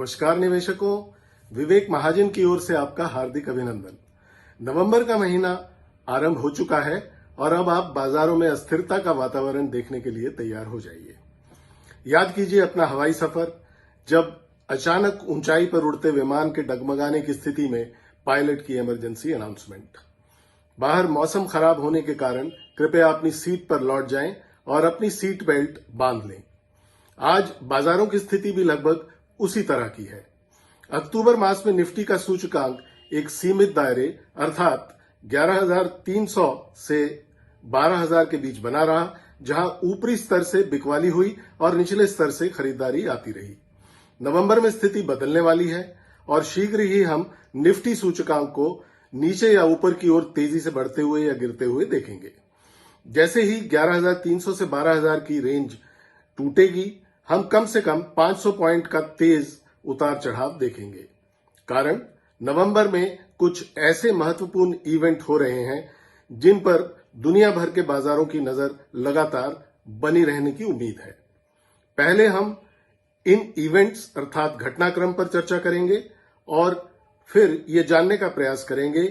नमस्कार निवेशकों, विवेक महाजन की ओर से आपका हार्दिक अभिनंदन। नवंबर का महीना आरंभ हो चुका है और अब आप बाजारों में अस्थिरता का वातावरण देखने के लिए तैयार हो जाइए। याद कीजिए अपना हवाई सफर, जब अचानक ऊंचाई पर उड़ते विमान के डगमगाने की स्थिति में पायलट की इमरजेंसी अनाउंसमेंट। बाहर मौसम खराब होने के कारण कृपया अपनी सीट पर लौट जाएं और अपनी सीट बेल्ट बांध लें। आज बाजारों की स्थिति भी लगभग उसी तरह की है। अक्टूबर मास में निफ्टी का सूचकांक एक सीमित दायरे अर्थात 11,300 से 12,000 के बीच बना रहा, जहां ऊपरी स्तर से बिकवाली हुई और निचले स्तर से खरीदारी आती रही। नवंबर में स्थिति बदलने वाली है और शीघ्र ही हम निफ्टी सूचकांक को नीचे या ऊपर की ओर तेजी से बढ़ते हुए या गिरते हुए देखेंगे। जैसे ही 11,300 से 12,000 की रेंज टूटेगी, हम कम से कम 500 पॉइंट का तेज उतार चढ़ाव देखेंगे। कारण नवंबर में कुछ ऐसे महत्वपूर्ण इवेंट हो रहे हैं जिन पर दुनिया भर के बाजारों की नजर लगातार बनी रहने की उम्मीद है। पहले हम इन इवेंट्स अर्थात घटनाक्रम पर चर्चा करेंगे और फिर ये जानने का प्रयास करेंगे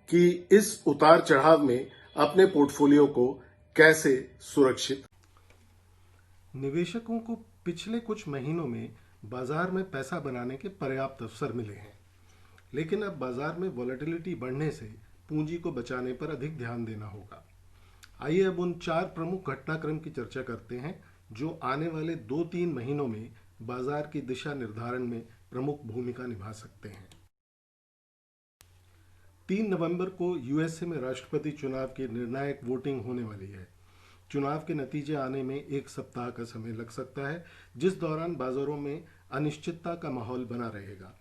कि इस उतार चढ़ाव में अपने पोर्टफोलियो को कैसे सुरक्षित। निवेशकों को पिछले कुछ महीनों में बाजार में पैसा बनाने के पर्याप्त अवसर मिले हैं, लेकिन अब बाजार में वॉलेटिलिटी बढ़ने से पूंजी को बचाने पर अधिक ध्यान देना होगा। आइए अब उन 4 प्रमुख घटनाक्रम की चर्चा करते हैं जो आने वाले 2-3 महीनों में बाजार की दिशा निर्धारण में प्रमुख भूमिका निभा सकते हैं। 3 नवंबर को यूएसए में राष्ट्रपति चुनाव की निर्णायक वोटिंग होने वाली है। चुनाव के नतीजे आने में 1 सप्ताह का समय लग सकता है, जिस दौरान बाजारों में अनिश्चितता का माहौल बना रहेगा।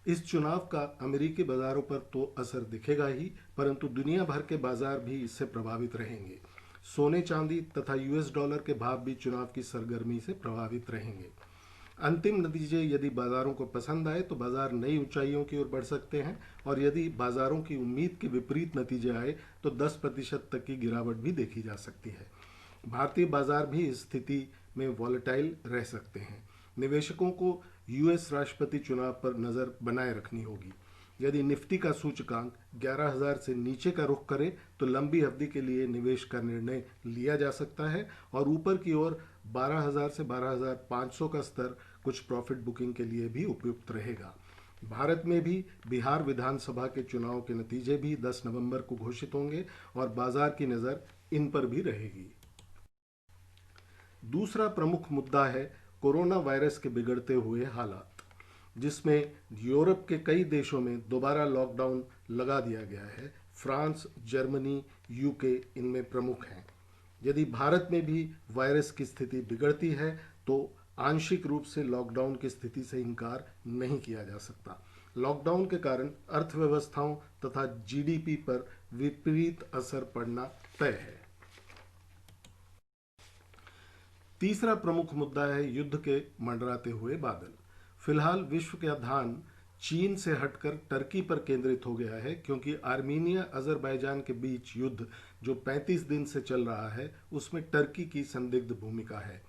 इस चुनाव का अमेरिकी बाजारों पर तो असर दिखेगा ही, परंतु दुनिया भर के बाजार भी इससे प्रभावित रहेंगे। सोने चांदी तथा यूएस डॉलर के भाव भी चुनाव की सरगर्मी से प्रभावित रहेंगे। अंतिम नतीजे यदि बाजारों को पसंद आए तो बाजार नई ऊंचाइयों की ओर बढ़ सकते हैं, और यदि बाजारों की उम्मीद के विपरीत नतीजे आए तो 10% तक की गिरावट भी देखी जा सकती है। भारतीय बाजार भी इस स्थिति में वॉलेटाइल रह सकते हैं। निवेशकों को यूएस राष्ट्रपति चुनाव पर नजर बनाए रखनी होगी। यदि निफ्टी का सूचकांक 11,000 से नीचे का रुख करे तो लंबी अवधि के लिए निवेश का निर्णय लिया जा सकता है, और ऊपर की ओर 12,000 से 12,500 का स्तर कुछ प्रॉफिट बुकिंग के लिए भी उपयुक्त रहेगा। भारत में भी बिहार विधानसभा के चुनाव के नतीजे भी 10 नवंबर को घोषित होंगे और बाजार की नजर इन पर भी रहेगी। दूसरा प्रमुख मुद्दा है कोरोना वायरस के बिगड़ते हुए हालात, जिसमें यूरोप के कई देशों में दोबारा लॉकडाउन लगा दिया गया है। फ्रांस, जर्मनी, यूके इनमें प्रमुख हैं। यदि भारत में भी वायरस की स्थिति बिगड़ती है तो आंशिक रूप से लॉकडाउन की स्थिति से इनकार नहीं किया जा सकता। लॉकडाउन के कारण अर्थव्यवस्थाओं तथा जीडीपी पर विपरीत असर पड़ना तय है। तीसरा प्रमुख मुद्दा है युद्ध के मंडराते हुए बादल। फिलहाल विश्व का ध्यान चीन से हटकर टर्की पर केंद्रित हो गया है, क्योंकि आर्मीनिया अजरबैजान के बीच युद्ध जो 35 दिन से चल रहा है उसमें टर्की की संदिग्ध भूमिका है।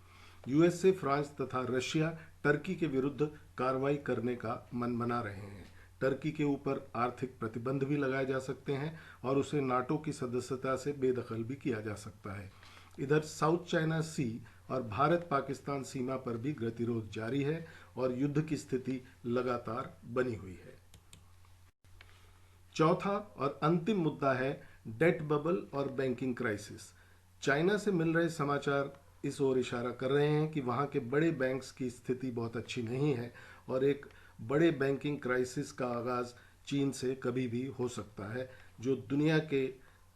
यूएसए, फ्रांस तथा रशिया टर्की के विरुद्ध कार्रवाई करने का मन बना रहे हैं। टर्की के ऊपर आर्थिक प्रतिबंध भी लगाए जा सकते हैं और उसे नाटो की सदस्यता से बेदखल भी किया जा सकता है। इधर साउथ चाइना सी और भारत पाकिस्तान सीमा पर भी गतिरोध जारी है और युद्ध की स्थिति लगातार बनी हुई है। चौथा और अंतिम मुद्दा है डेट बबल और बैंकिंग क्राइसिस। चाइना से मिल रहे समाचार इस ओर इशारा कर रहे हैं कि वहां के बड़े बैंक्स की स्थिति बहुत अच्छी नहीं है और एक बड़े बैंकिंग क्राइसिस का आगाज चीन से कभी भी हो सकता है, जो दुनिया के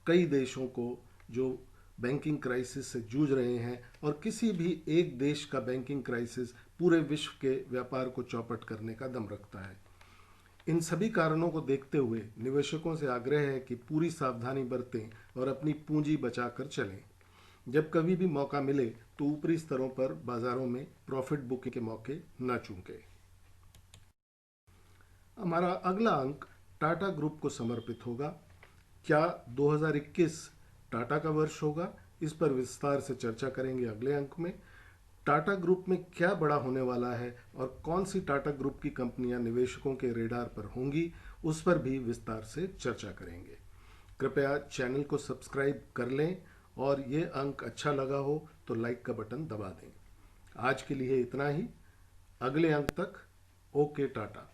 कई देशों को जो बैंकिंग क्राइसिस से जूझ रहे हैं, और किसी भी एक देश का बैंकिंग क्राइसिस पूरे विश्व के व्यापार को चौपट करने का दम रखता है। इन सभी कारणों को देखते हुए निवेशकों से आग्रह है कि पूरी सावधानी बरतें और अपनी पूंजी बचाकर चलें। जब कभी भी मौका मिले तो ऊपरी स्तरों पर बाजारों में प्रॉफिट बुकिंग के मौके न चूकें। हमारा अगला अंक टाटा ग्रुप को समर्पित होगा। क्या 2021 टाटा का वर्ष होगा? इस पर विस्तार से चर्चा करेंगे अगले अंक में। टाटा ग्रुप में क्या बड़ा होने वाला है और कौन सी टाटा ग्रुप की कंपनियां निवेशकों के रेडार पर होंगी, उस पर भी विस्तार से चर्चा करेंगे। कृपया चैनल को सब्सक्राइब कर लें और ये अंक अच्छा लगा हो तो लाइक का बटन दबा दें। आज के लिए इतना ही। अगले अंक तक ओके टाटा।